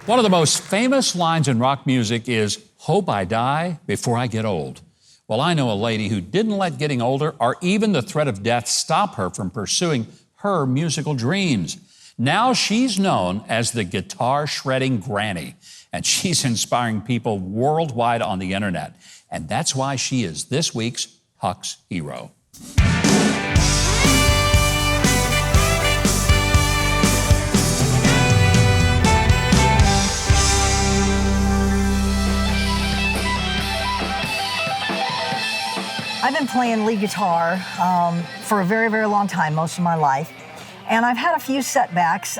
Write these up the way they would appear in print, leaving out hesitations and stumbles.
One of the most famous lines in rock music is, "Hope I die before I get old." Well, I know a lady who didn't let getting older or even the threat of death stop her from pursuing her musical dreams. Now she's known as the guitar shredding granny, and she's inspiring people worldwide on the internet. And that's why she is this week's Huck's hero. I've been playing lead guitar for a very, very long time, most of my life. And I've had a few setbacks.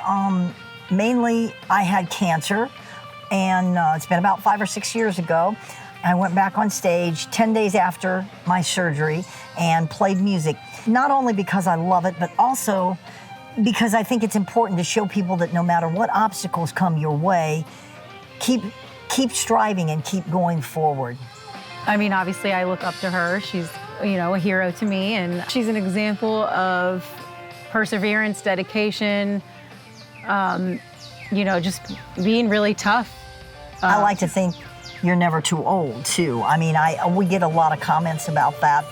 Mainly, I had cancer, and it's been about 5 or 6 years ago. I went back on stage 10 days after my surgery and played music. Not only because I love it, but also because I think it's important to show people that no matter what obstacles come your way, keep striving and keep going forward. I mean, obviously, I look up to her. She's, a hero to me, and she's an example of perseverance, dedication, just being really tough. I like to think you're never too old, too. I mean, we get a lot of comments about that,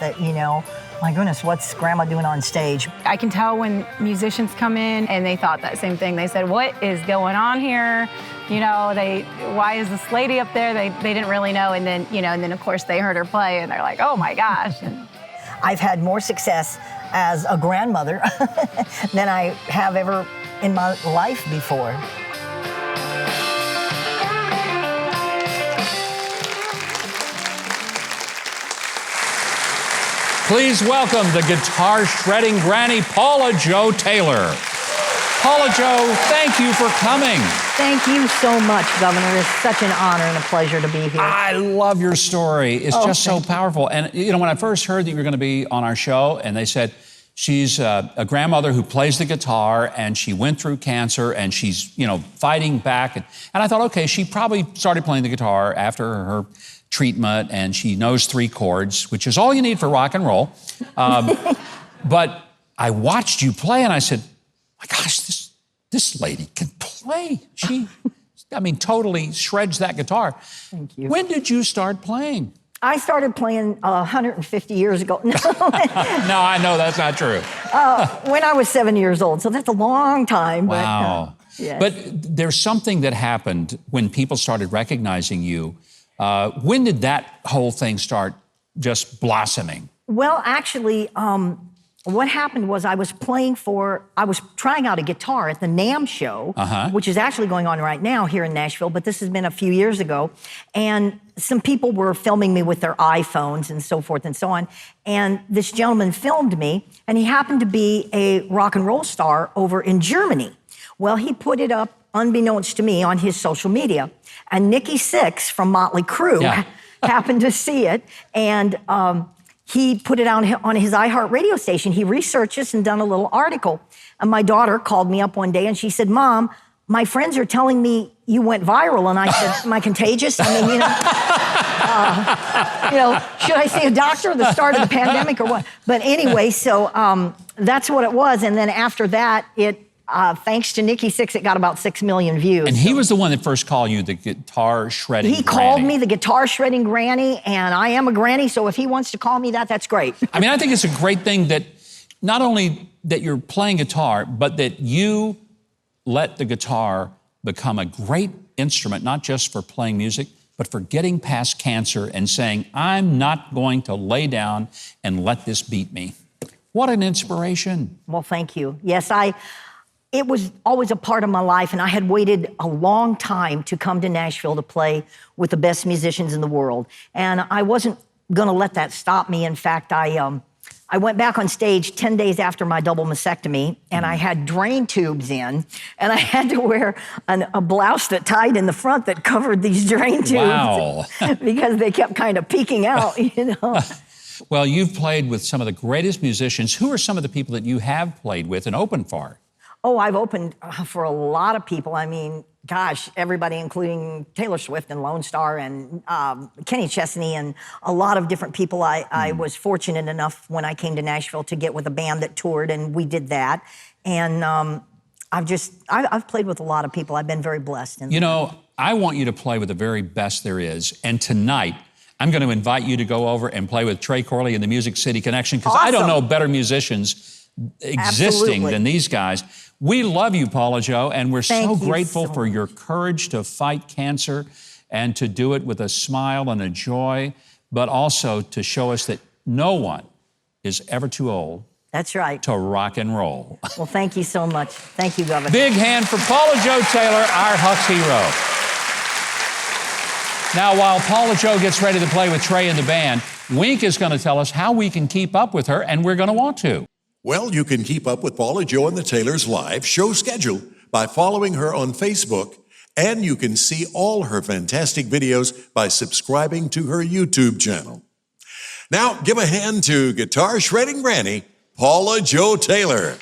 my goodness, what's Grandma doing on stage? I can tell when musicians come in and they thought that same thing. They said, what is going on here? Why is this lady up there? They didn't really know. And then, of course, they heard her play and they're like, oh my gosh. I've had more success as a grandmother than I have ever in my life before. Please welcome the guitar shredding granny, Paula Jo Taylor. Paula Jo, thank you for coming. Thank you so much, Governor. It's such an honor and a pleasure to be here. I love your story. It's just so powerful. And, when I first heard that you were going to be on our show, and they said she's a grandmother who plays the guitar, and she went through cancer, and she's, fighting back. And I thought, okay, she probably started playing the guitar after her treatment, and she knows 3 chords, which is all you need for rock and roll. But I watched you play, and I said, my gosh, this lady can play. She, totally shreds that guitar. Thank you. When did you start playing? I started playing 150 years ago. No, No, I know that's not true. When I was 7 years old, so that's a long time. Wow. But, yes. But there's something that happened when people started recognizing you. When did that whole thing start just blossoming? Well, actually, what happened was I was trying out a guitar at the NAMM show, which is actually going on right now here in Nashville, but this has been a few years ago. And some people were filming me with their iPhones and so forth and so on. And this gentleman filmed me, and he happened to be a rock and roll star over in Germany. Well, he put it up, unbeknownst to me, on his social media. And Nikki Sixx from Motley Crue happened to see it, and he put it on his iHeart radio station. He researched this and done a little article. And my daughter called me up one day, and she said, Mom, my friends are telling me you went viral. And I said, am I contagious? I mean, should I see a doctor at the start of the pandemic or what? But anyway, so that's what it was. And then after that, thanks to Nikki Sixx, it got about 6 million views. And he was the one that first called you the guitar shredding granny. He called me the guitar shredding granny, and I am a granny, so if he wants to call me that, that's great. I think it's a great thing that not only that you're playing guitar, but that you let the guitar become a great instrument, not just for playing music, but for getting past cancer and saying, I'm not going to lay down and let this beat me. What an inspiration. Well, thank you. Yes, it was always a part of my life, and I had waited a long time to come to Nashville to play with the best musicians in the world. And I wasn't going to let that stop me. In fact, I went back on stage 10 days after my double mastectomy, and I had drain tubes in, and I had to wear a blouse that tied in the front that covered these drain tubes. Wow. Because they kept kind of peeking out, Well, you've played with some of the greatest musicians. Who are some of the people that you have played with and opened for? Oh, I've opened for a lot of people. I mean, gosh, everybody, including Taylor Swift and Lone Star and Kenny Chesney and a lot of different people. I was fortunate enough when I came to Nashville to get with a band that toured, and we did that. And I've played with a lot of people. I've been very blessed. You know, I want you to play with the very best there is. And tonight, I'm going to invite you to go over and play with Trey Corley and the Music City Connection, because I don't know better musicians existing than these guys. We love you, Paula Jo, and we're so grateful for your courage to fight cancer and to do it with a smile and a joy, but also to show us that no one is ever too old. That's right. To rock and roll. Well, thank you so much. Thank you, Governor. Big hand for Paula Jo Taylor, our Huck's hero. Now, while Paula Jo gets ready to play with Trey and the band, Wink is going to tell us how we can keep up with her, and we're going to want to. Well, you can keep up with Paula Jo and the Taylors' live show schedule by following her on Facebook, and you can see all her fantastic videos by subscribing to her YouTube channel. Now, give a hand to guitar shredding granny, Paula Jo Taylor.